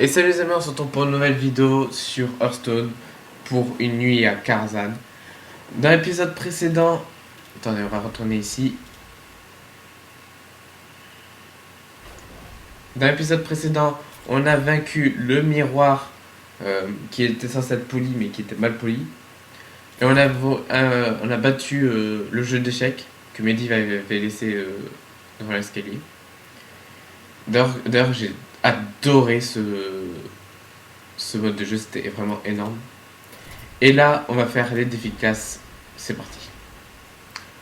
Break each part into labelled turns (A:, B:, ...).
A: Et salut les amis, on se retrouve pour une nouvelle vidéo sur Hearthstone pour une nuit à Karzhan. Dans l'épisode précédent, attendez, on va retourner ici. Dans l'épisode précédent, on a vaincu le miroir qui était censé être poli mais qui était mal poli. Et on a battu le jeu d'échecs que Mehdi avait laissé devant l'escalier. D'ailleurs, j'ai adoré ce mode de jeu, c'était vraiment énorme. Et là, on va faire les défis de classe. C'est parti.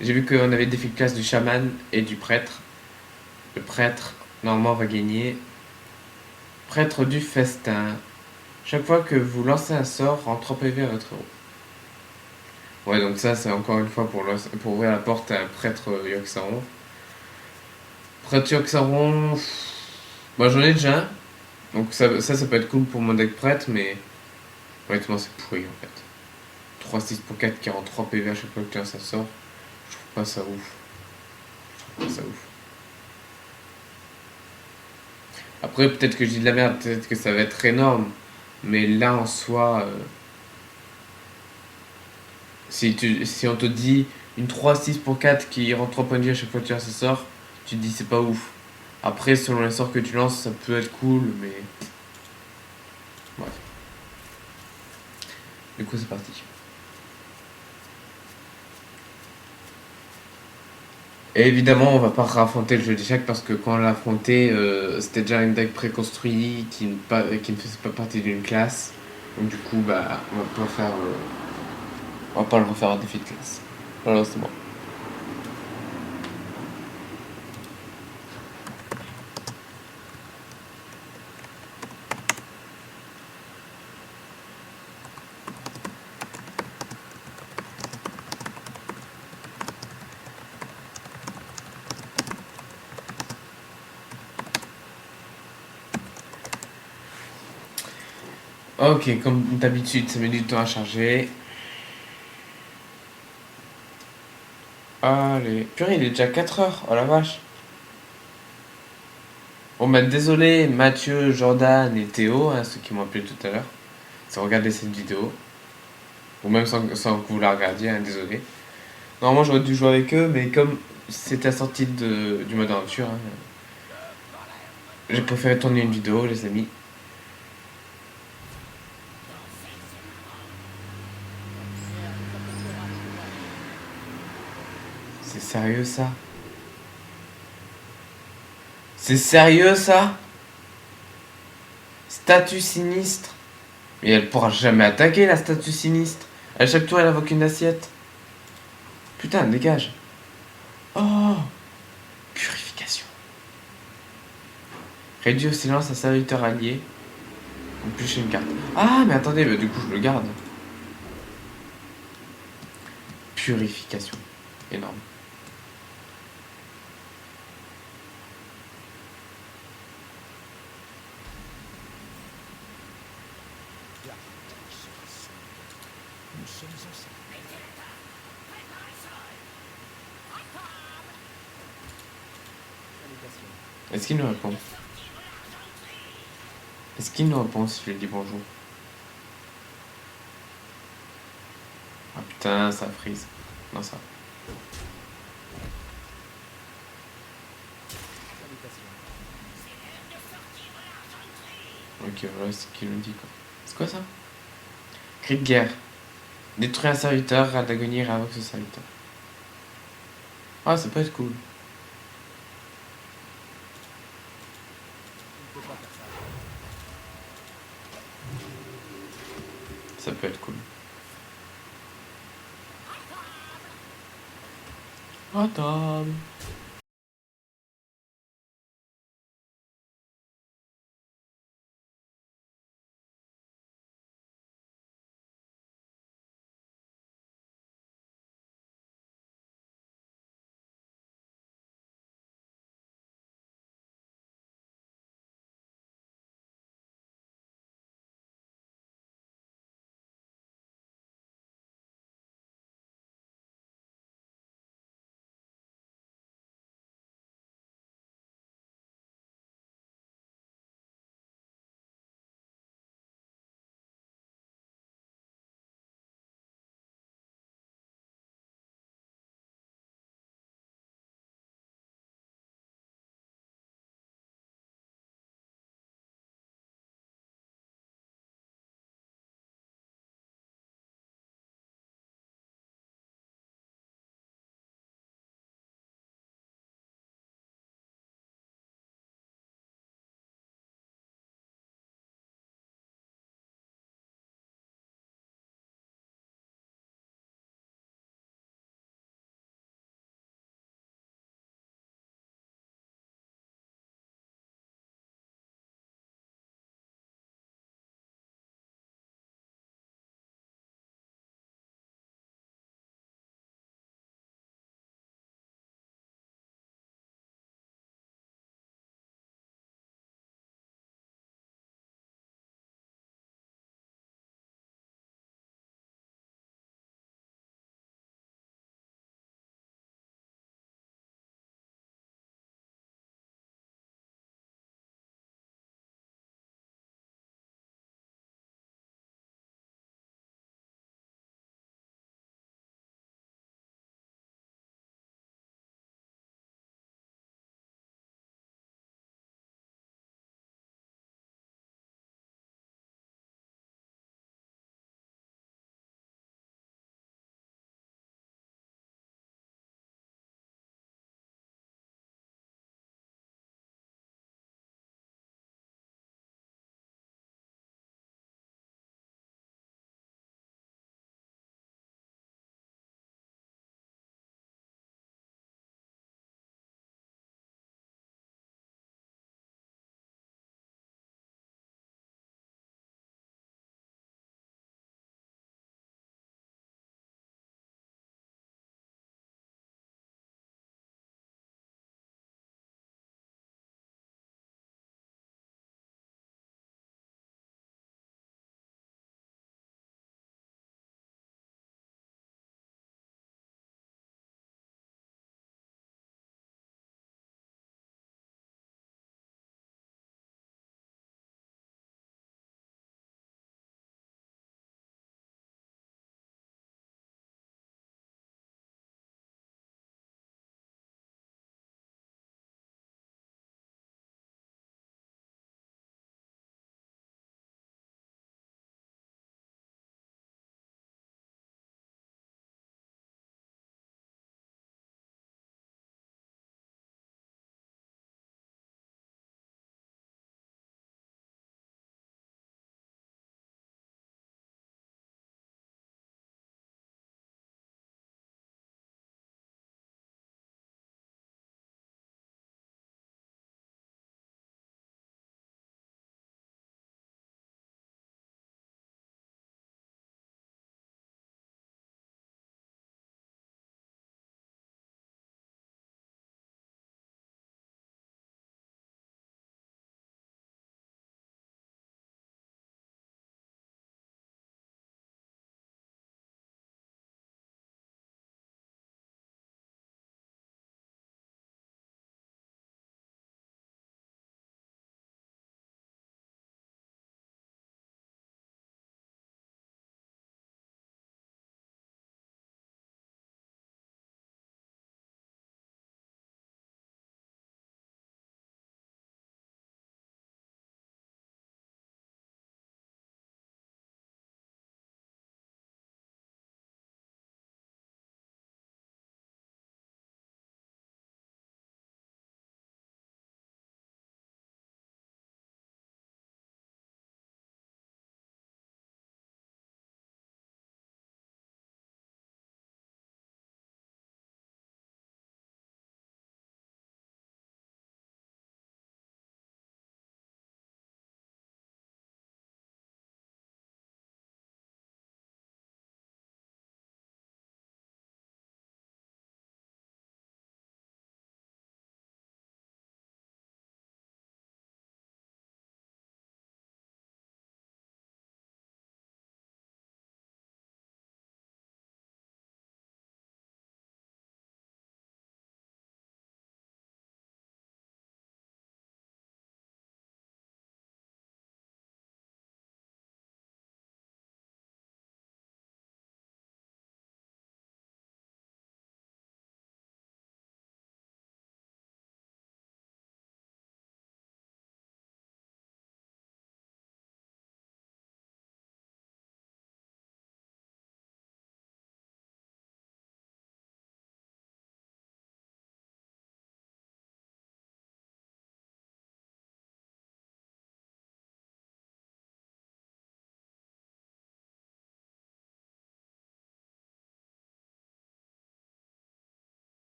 A: J'ai vu qu'on avait des défis de classe du chaman et du prêtre. Le prêtre, normalement, va gagner. Prêtre du festin. Chaque fois que vous lancez un sort, rend 3 PV à votre héros. Ouais, donc ça, c'est encore une fois pour ouvrir la porte à un prêtre Yogg-Saron. Prêtre Yogg-Saron, moi j'en ai déjà un. Donc ça peut être cool pour mon deck prêtre, mais honnêtement, c'est pourri en fait. 3-6 pour 4 qui rend 3 PV à chaque fois que tu lances un sort. Je trouve pas ça ouf. Je trouve pas ça ouf. Après, peut-être que je dis de la merde, peut-être que ça va être énorme. Mais là, en soi, si on te dit une 3-6 pour 4 qui rend 3 points de vie à chaque fois que tu as ce sort, tu te dis c'est pas ouf. Après, selon les sorts que tu lances, ça peut être cool, mais. Bref. Du coup, c'est parti. Et évidemment, on va pas raffronter le jeu d'échecs parce que quand on l'a affronté, c'était déjà un deck préconstruit qui ne faisait pas partie d'une classe. Donc, du coup, bah, on va pas le refaire en défi de classe. Voilà, c'est bon. Ok, comme d'habitude, ça met du temps à charger. Allez. Purée, il est déjà 4 heures. Oh la vache. Bon, bah, désolé, Mathieu, Jordan et Théo, hein, ceux qui m'ont appelé tout à l'heure, c'est regarder cette vidéo. Ou même sans que vous la regardiez, hein, désolé. Normalement, j'aurais dû jouer avec eux, mais comme c'était la sortie du mode aventure, hein, j'ai préféré tourner une vidéo, les amis. C'est sérieux ça? C'est sérieux ça? Statue sinistre? Mais elle pourra jamais attaquer la statue sinistre. À chaque tour, elle invoque une assiette. Putain, dégage. Oh, purification. Réduit au silence un serviteur allié. Ou plus une carte. Ah, mais attendez, bah, du coup, je le garde. Purification. Énorme. Est-ce qu'il nous répond? Est-ce qu'il nous répond si je lui dis bonjour? Ah putain, ça freeze. Non, ça. Ok, voilà ce qu'il nous dit quoi. C'est quoi ça? Cri de guerre. Détruire un serviteur, rate d'agonie, réinvoque ce serviteur. Ah, ça peut être cool. Ça peut être cool. Attends.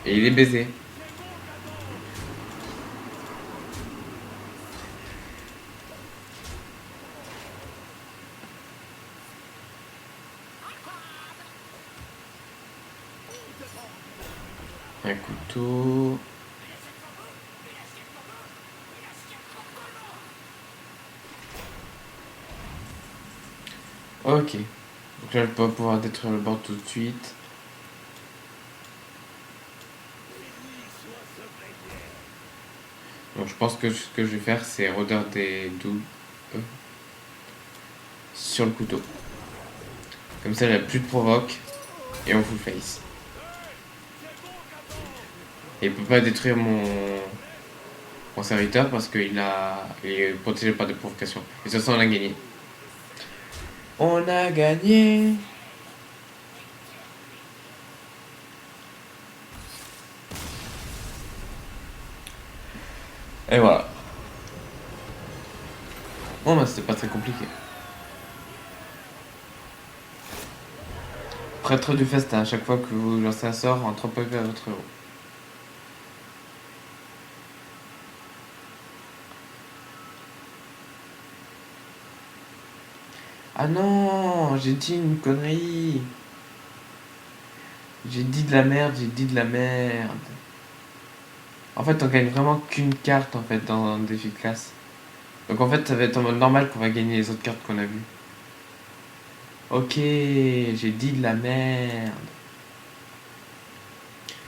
A: Et il est baisé. Un couteau. Ok. Donc là, je vais pas pouvoir détruire le bord tout de suite. Donc je pense que ce que je vais faire, c'est rôdeur des doubles sur le couteau. Comme ça, il n'y a plus de provoque et on full face. Et il peut pas détruire mon serviteur parce il est protégé par des provocations. Et de toute façon, on a gagné. On a gagné. Et voilà. Bon, bah, c'était pas très compliqué. Prêtre du festin, à chaque fois que vous lancez un sort, entre pas vers votre héros. Ah non, j'ai dit une connerie. J'ai dit de la merde, j'ai dit de la merde. En fait, on gagne vraiment qu'une carte en fait dans un défi de classe. Donc en fait, ça va être en mode normal qu'on va gagner les autres cartes qu'on a vues. Ok, j'ai dit de la merde.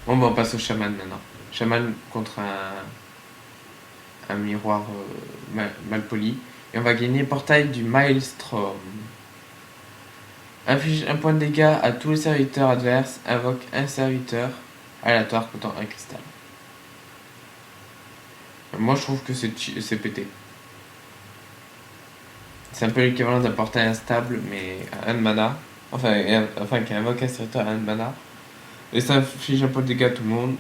A: Bon, bah on passe au chaman maintenant. Chaman contre un miroir mal poli. Et on va gagner portail du Maelstrom. Inflige un point de dégâts à tous les serviteurs adverses. Invoque un serviteur aléatoire coûtant un cristal. Moi je trouve que c'est pété. C'est un peu l'équivalent d'un portail instable mais à 1 de mana. Enfin qui invoque un serviteur à 1 de mana. Et ça inflige un point de dégâts à tout le monde.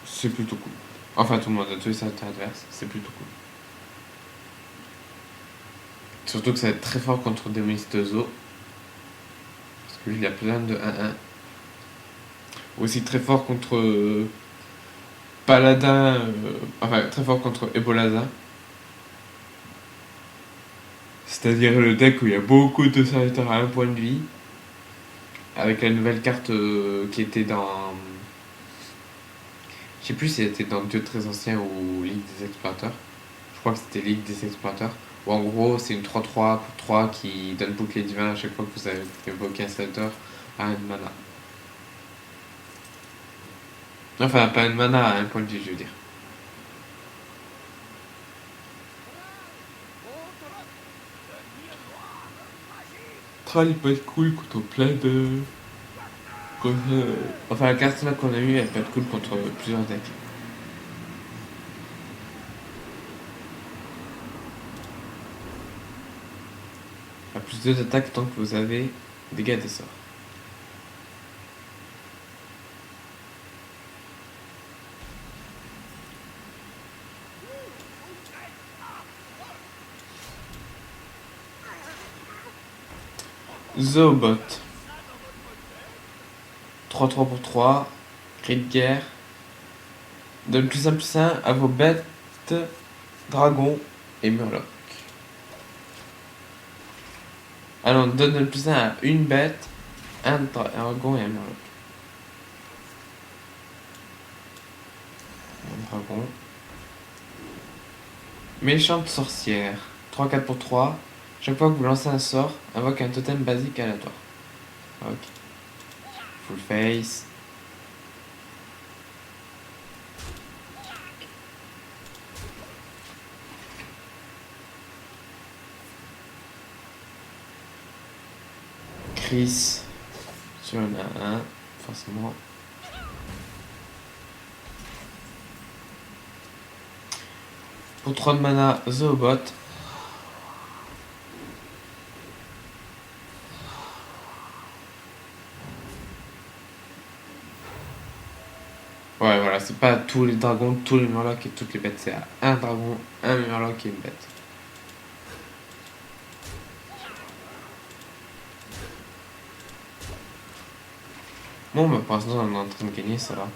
A: C'est plutôt cool. Enfin tout le monde, à tous les serviteurs adverses. C'est plutôt cool. Surtout que ça va être très fort contre Démonistoso. Parce que lui il a plein de 1-1. Aussi très fort contre Paladin. Enfin très fort contre Ebolaza. C'est-à-dire le deck où il y a beaucoup de serviteurs à un point de vie. Avec la nouvelle carte qui était dans. Je sais plus si elle était dans Dieu très ancien ou Ligue des Explorateurs. Je crois que c'était Ligue des Explorateurs. Où en gros, c'est une 3-3 pour 3 qui donne bouclier divin à chaque fois que vous avez évoqué un serviteur à un mana. Enfin, pas un mana, à un point de vie, je veux dire. Troll, il peut être cool contre plein de. Enfin, la carte là qu'on a eue, elle peut être cool contre plusieurs decks. À plus 2 d'attaque tant que vous avez dégâts des sorts. Zoobot. 3-3 pour 3. Cri de guerre. Donne plus 1 à vos bêtes, dragons et murlocs. Ah non, donne plus 1 à une bête, un dragon et un murloc. Un dragon. Méchante sorcière. 3-4 pour 3. Chaque fois que vous lancez un sort, invoque un totem basique aléatoire. Ok. Full face. Chris. Sur un, forcément. Pour 3 de mana, Zoobot. Ouais, voilà, c'est pas tous les dragons, tous les murlocs et toutes les bêtes, c'est à un dragon, un murloc et une bête. Bon, bah pour l'instant, on est en train de gagner, ça va.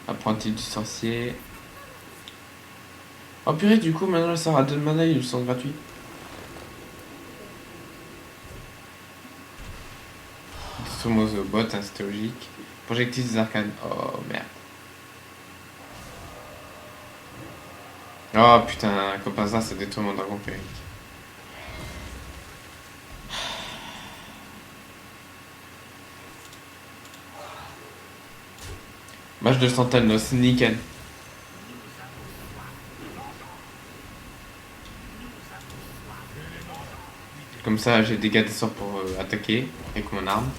A: Apprenti du sorcier. Oh purée, du coup, maintenant, ça sert à 2 mana, ils sont gratuits. Somozo bot, hein, c'était logique. Projectiles des arcanes. Oh merde. Oh putain, comme par hasard, ça détruit mon dragon périque. Match de Santanos, nickel. Comme ça, j'ai dégâts des sorts pour attaquer avec mon arme.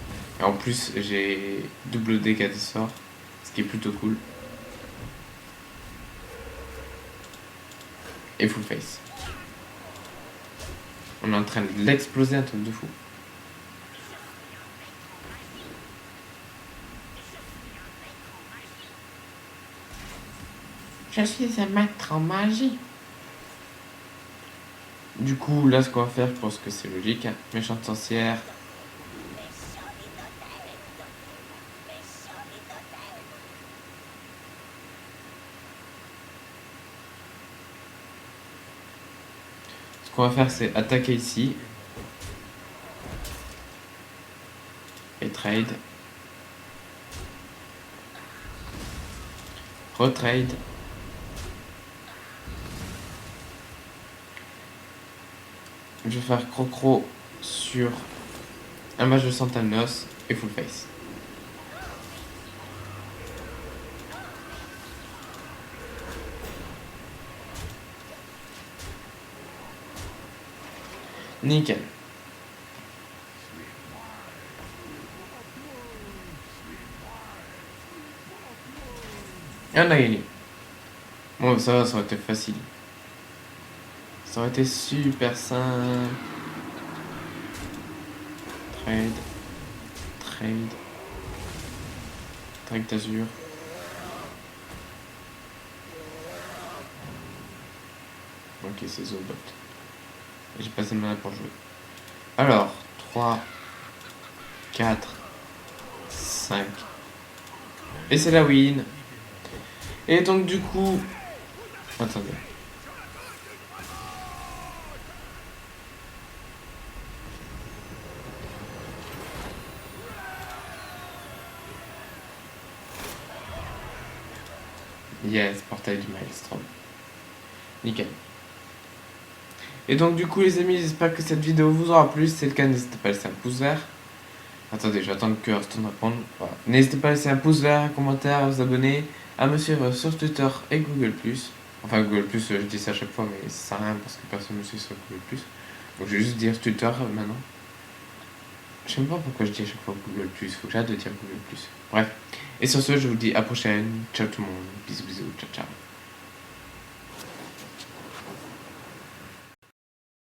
A: Et en plus, j'ai double dégâts des sorts, ce qui est plutôt cool. Et full face. On est en train de l'exploser, un truc de fou. Je suis un maître en magie. Du coup, là, ce qu'on va faire, je pense que c'est logique. Hein. Méchante sorcière. Ce qu'on va faire, c'est attaquer ici. Et trade. Retrade. Je vais faire Crocro sur un match de Santanos et full face. Nickel. Et on a gagné. Bon, ça aurait été facile. Ça aurait été super simple. Trade. Trade. Trade d'azur. Ok, c'est Zobot. J'ai passé le mana pour jouer. Alors, 3, 4, 5. Et c'est la win. Et donc du coup... Attendez. Yes, portail du Maelstrom. Nickel. Et donc du coup les amis, j'espère que cette vidéo vous aura plu. Si c'est le cas, n'hésitez pas à laisser un pouce vert. Attendez, j'attends que Hearthstone réponde. Voilà. N'hésitez pas à laisser un pouce vert, un commentaire, à vous abonner, à me suivre sur Twitter et Google+. Enfin Google+, je dis ça à chaque fois, mais ça sert à rien parce que personne ne me suit sur Google+. Donc je vais juste dire Twitter maintenant. Je sais même pas pourquoi je dis à chaque fois Google+, faut que j'arrête de dire Google+. Bref. Et sur ce, je vous dis à la prochaine. Ciao tout le monde. Bisous bisous, ciao ciao.